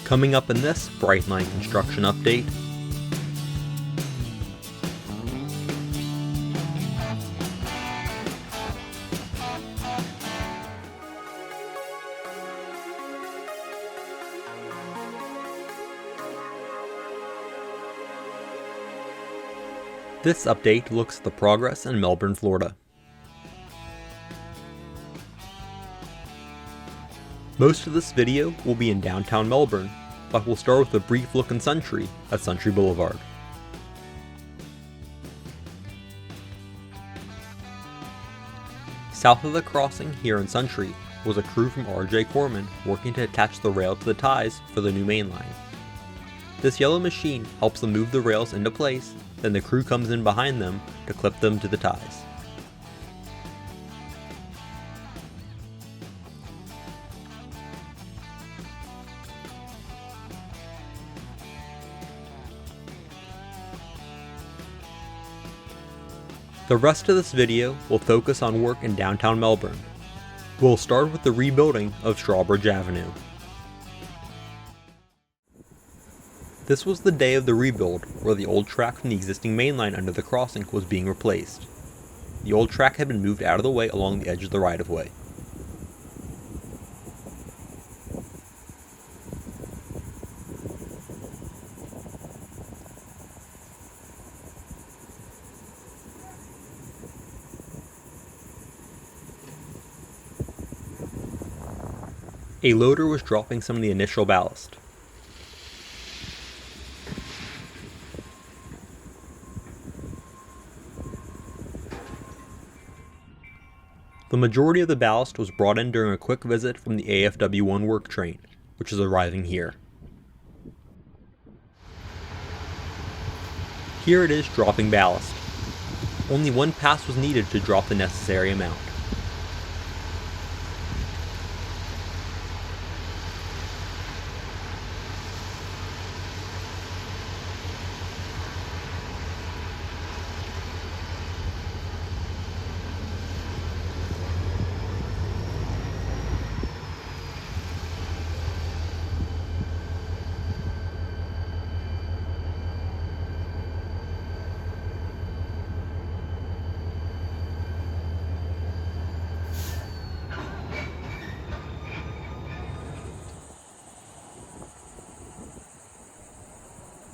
Coming up in this Brightline construction update, this update looks at the progress in Melbourne, Florida. Most of this video will be in downtown Melbourne, but we'll start with a brief look in Suntree at Suntree Blvd. South of the crossing here in Suntree was a crew from R.J. Corman working to attach the rail to the ties for the new main line. This yellow machine helps them move the rails into place, then the crew comes in behind them to clip them to the ties. The rest of this video will focus on work in downtown Melbourne. We'll start with the rebuilding of Strawbridge Avenue. This was the day of the rebuild, where the old track from the existing main line under the crossing was being replaced. The old track had been moved out of the way along the edge of the right-of-way. A loader was dropping some of the initial ballast. The majority of the ballast was brought in during a quick visit from the AFW1 work train, which is arriving here. Here it is dropping ballast. Only one pass was needed to drop the necessary amount.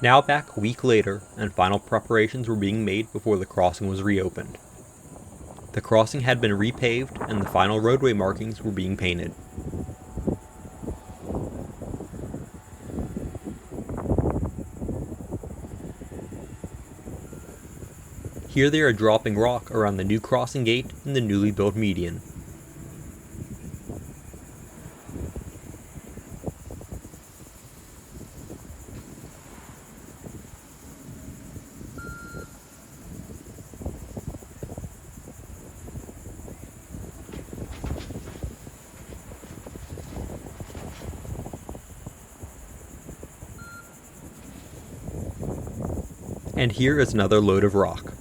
Now back a week later, and final preparations were being made before the crossing was reopened. The crossing had been repaved, and the final roadway markings were being painted. Here they are dropping rock around the new crossing gate and the newly built median. And here is another load of rock.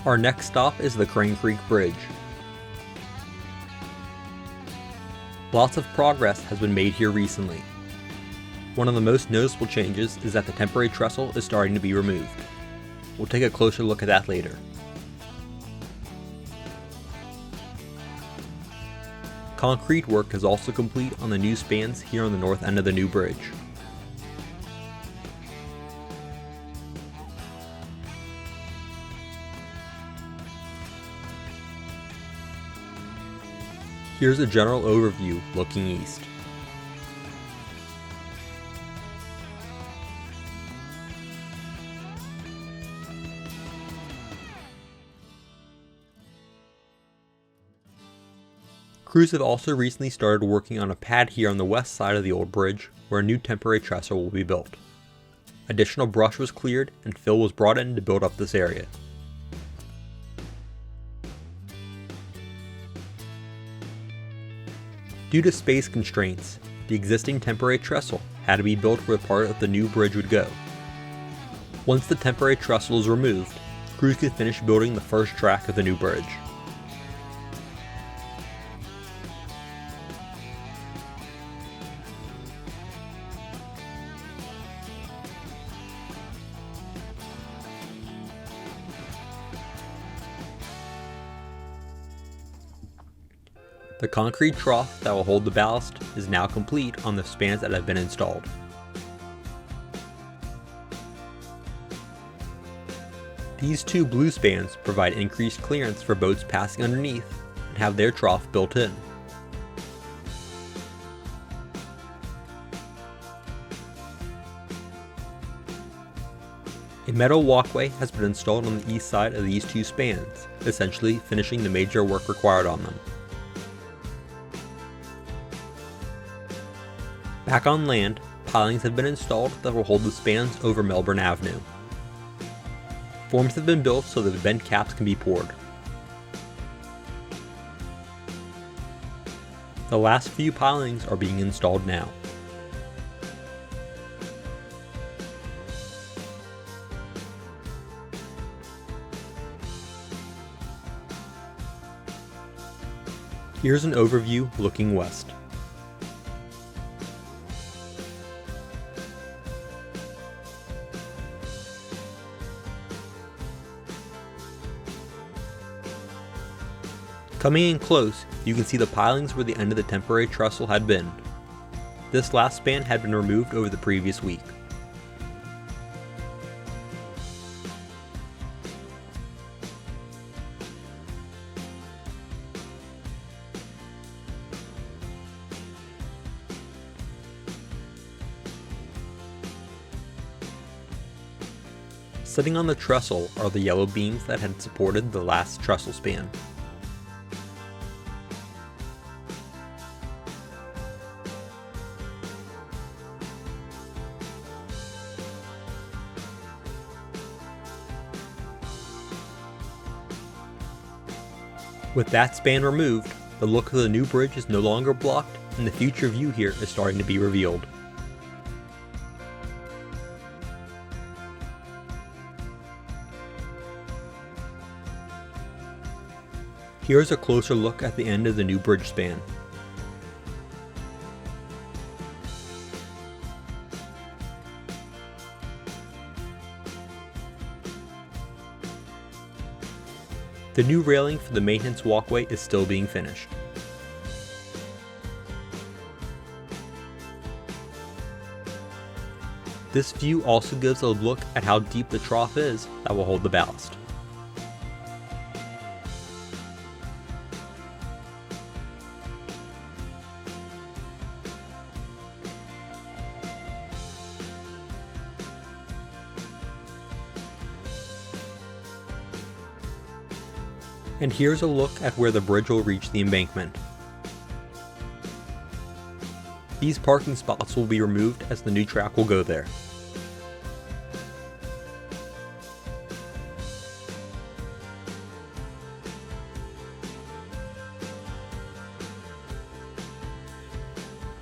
Our next stop is the Crane Creek Bridge. Lots of progress has been made here recently. One of the most noticeable changes is that the temporary trestle is starting to be removed. We'll take a closer look at that later. Concrete work is also complete on the new spans here on the north end of the new bridge. Here's a general overview looking east. Crews have also recently started working on a pad here on the west side of the old bridge, where a new temporary trestle will be built. Additional brush was cleared and fill was brought in to build up this area. Due to space constraints, the existing temporary trestle had to be built where part of the new bridge would go. Once the temporary trestle is removed, crews could finish building the first track of the new bridge. The concrete trough that will hold the ballast is now complete on the spans that have been installed. These two blue spans provide increased clearance for boats passing underneath and have their trough built in. A metal walkway has been installed on the east side of these two spans, essentially finishing the major work required on them. Back on land, pilings have been installed that will hold the spans over Melbourne Avenue. Forms have been built so that the bent caps can be poured. The last few pilings are being installed now. Here's an overview looking west. Coming in close, you can see the pilings where the end of the temporary trestle had been. This last span had been removed over the previous week. Sitting on the trestle are the yellow beams that had supported the last trestle span. With that span removed, the look of the new bridge is no longer blocked and the future view here is starting to be revealed. Here's a closer look at the end of the new bridge span. The new railing for the maintenance walkway is still being finished. This view also gives a look at how deep the trough is that will hold the ballast. And here's a look at where the bridge will reach the embankment. These parking spots will be removed as the new track will go there.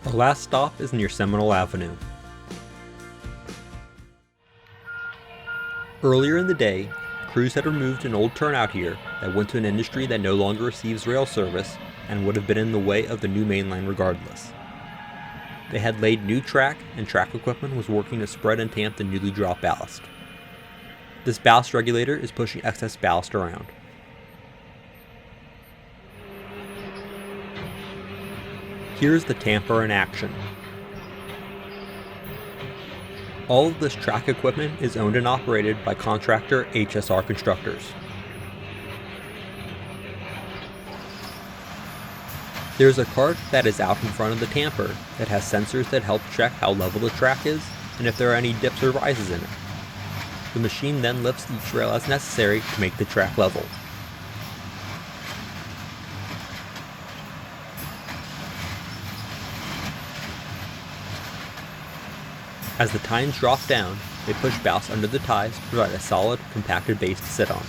The last stop is near Seminole Avenue. Earlier in the day, crews had removed an old turnout here that went to an industry that no longer receives rail service and would have been in the way of the new mainline regardless. They had laid new track, and track equipment was working to spread and tamp the newly dropped ballast. This ballast regulator is pushing excess ballast around. Here's the tamper in action. All of this track equipment is owned and operated by contractor HSR Constructors. There's a cart that is out in front of the tamper that has sensors that help check how level the track is and if there are any dips or rises in it. The machine then lifts each rail as necessary to make the track level. As the tines drop down, they push ballast under the ties to provide a solid, compacted base to sit on.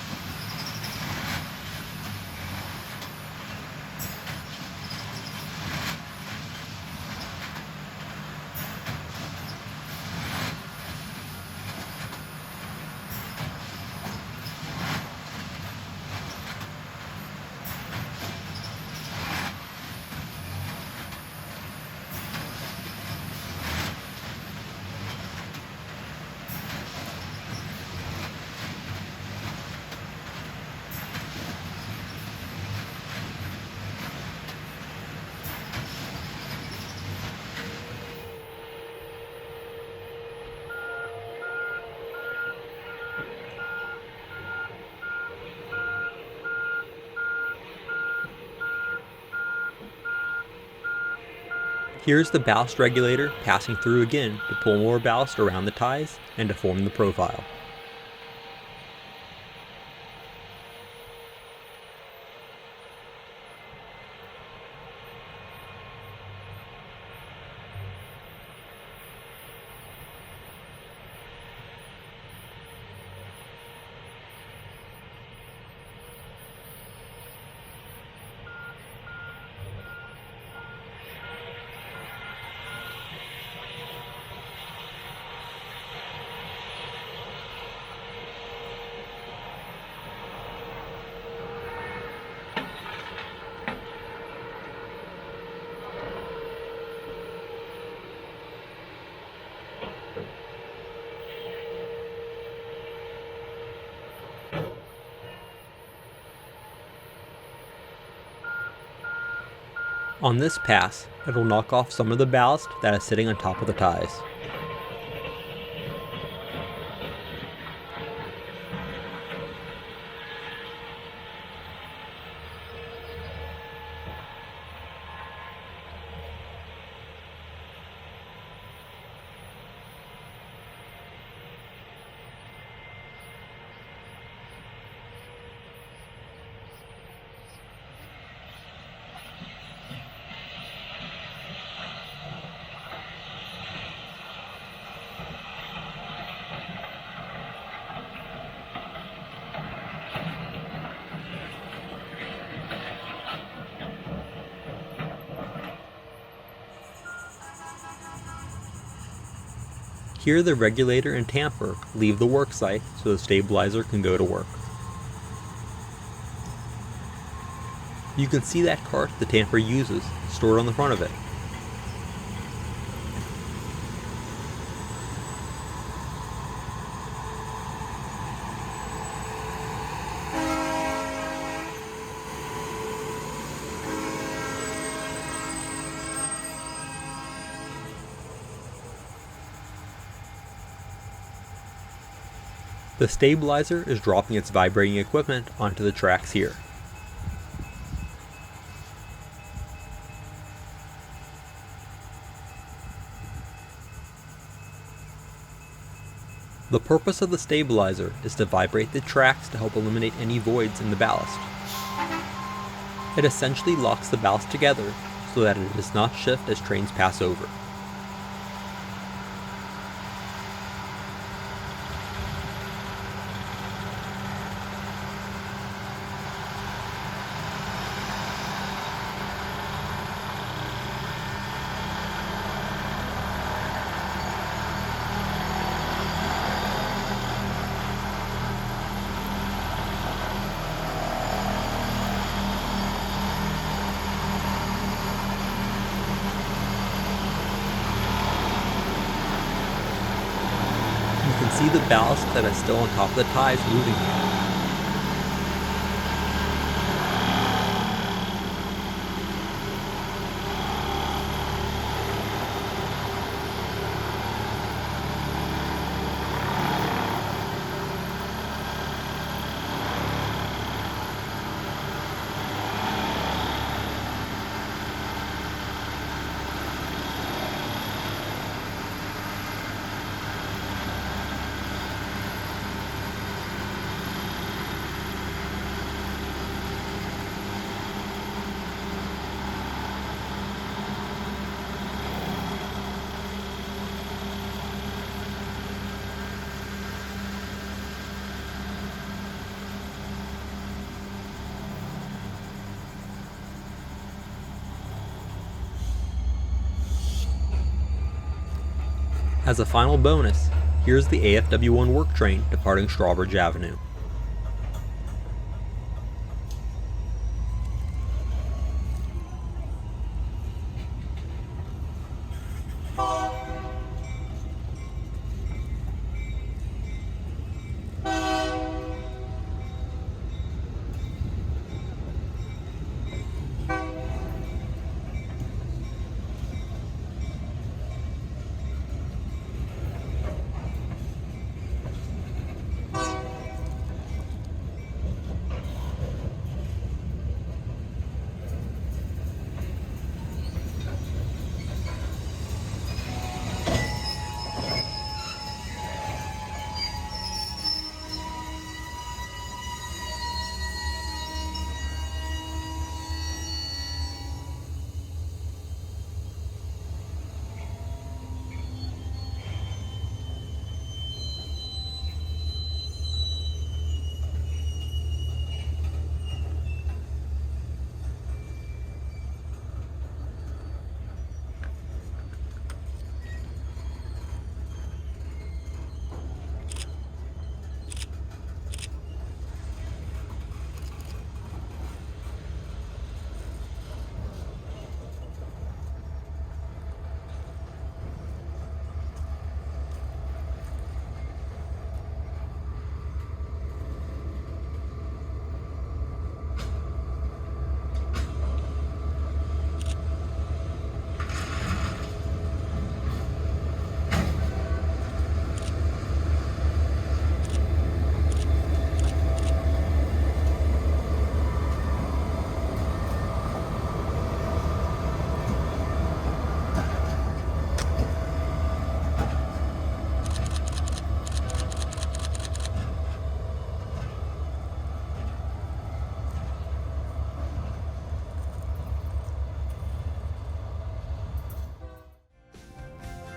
Here's the ballast regulator passing through again to pull more ballast around the ties and to form the profile. On this pass, it will knock off some of the ballast that is sitting on top of the ties. Here the regulator and tamper leave the worksite so the stabilizer can go to work. You can see that cart the tamper uses stored on the front of it. The stabilizer is dropping its vibrating equipment onto the tracks here. The purpose of the stabilizer is to vibrate the tracks to help eliminate any voids in the ballast. It essentially locks the ballast together so that it does not shift as trains pass over. You can see the ballast that is still on top of the ties moving here. As a final bonus, here's the AFW1 work train departing Strawbridge Avenue.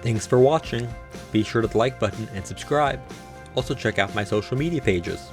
Thanks for watching. Be sure to hit the like button and subscribe. Also check out my social media pages.